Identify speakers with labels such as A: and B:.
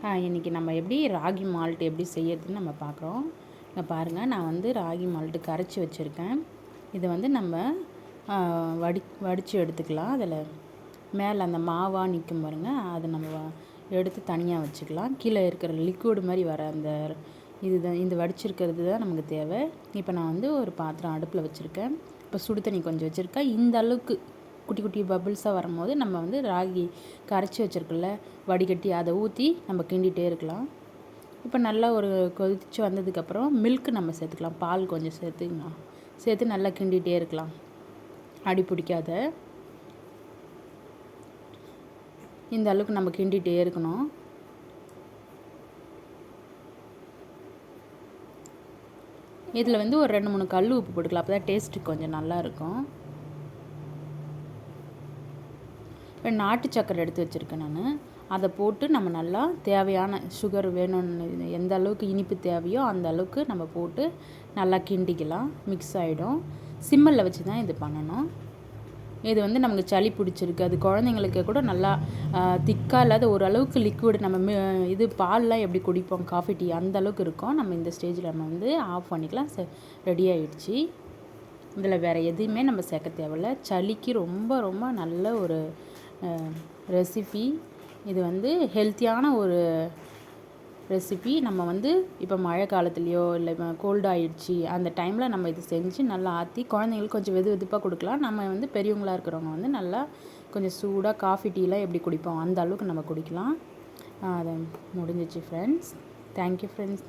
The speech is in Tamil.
A: இன்றைக்கி நம்ம எப்படி ராகி மால்ட் எப்படி செய்யறதுன்னு நம்ம பார்க்குறோம். இங்கே பாருங்கள், நான் வந்து ராகி மால்ட்டு கரைச்சி வச்சுருக்கேன். இதை வந்து நம்ம வடித்து எடுத்துக்கலாம். அதில் மேலே அந்த மாவாக நிற்கும் பாருங்கள், அதை நம்ம எடுத்து தனியாக வச்சுக்கலாம். கீழே இருக்கிற லிக்விட் மாதிரி வர அந்த இதுதான், இந்த வடிச்சிருக்கிறது தான் நமக்கு தேவை. இப்போ நான் வந்து ஒரு பாத்திரம் அடுப்பில் வச்சுருக்கேன். இப்போ சுடு தண்ணி கொஞ்சம் வச்சுருக்கேன். இந்த அளவுக்கு குட்டி குட்டி பபிள்ஸாக வரும்போது நம்ம வந்து ராகி கரைச்சி வச்சுருக்கல வடிகட்டி அதை ஊற்றி நம்ம கிண்டிகிட்டே இருக்கலாம். இப்போ நல்லா ஒரு கொதித்து வந்ததுக்கப்புறம் மில்க்கு நம்ம சேர்த்துக்கலாம். பால் கொஞ்சம் சேர்த்து நல்லா கிண்டிகிட்டே இருக்கலாம். அடி பிடிக்காத இந்த அளவுக்கு நம்ம கிண்டிகிட்டே இருக்கணும். இதில் வந்து ஒரு 2-3 கல் உப்பு போட்டுக்கலாம். அப்போ தான் டேஸ்ட்டு கொஞ்சம் நல்லாயிருக்கும். இப்போ நாட்டு சக்கரை எடுத்து வச்சுருக்கேன் நான். அதை போட்டு நம்ம நல்லா தேவையான சுகர் வேணும்னு எந்த அளவுக்கு இனிப்பு தேவையோ அந்த அளவுக்கு நம்ம போட்டு நல்லா கிண்டிக்கலாம். மிக்ஸ் ஆகிடும். சிம்மில் வச்சு தான் இது பண்ணணும். இது வந்து நமக்கு சளி பிடிச்சிருக்கு, அது குழந்தைங்களுக்கு கூட நல்லா திக்காக இல்லாத ஓரளவுக்கு லிக்விட் நம்ம இது பால்லாம் எப்படி குடிப்போம் காஃபி டீ அந்த அளவுக்கு இருக்கும். நம்ம இந்த ஸ்டேஜில் நம்ம வந்து ஆஃப் பண்ணிக்கலாம். ரெடி ஆகிடுச்சு. இதில் வேறு எதுவுமே நம்ம சேர்க்க தேவையில்ல. சளிக்கு ரொம்ப ரொம்ப நல்ல ஒரு ரெசிபி. இது வந்து ஹெல்த்தியான ஒரு ரெசிபி. நம்ம வந்து இப்போ மழை காலத்துலேயோ இல்லை கோல்டு ஆகிடுச்சி அந்த டைமில் நம்ம இது செஞ்சு நல்லா ஆற்றி குழந்தைங்களுக்கு கொஞ்சம் வெதுப்பாக கொடுக்கலாம். நம்ம வந்து பெரியவங்களாக இருக்கிறவங்க வந்து நல்லா கொஞ்சம் சூடாக காஃபி டீலாம் எப்படி குடிப்போம் அந்த அளவுக்கு நம்ம குடிக்கலாம். அதை முடிஞ்சிச்சு ஃப்ரெண்ட்ஸ். Thank you friends.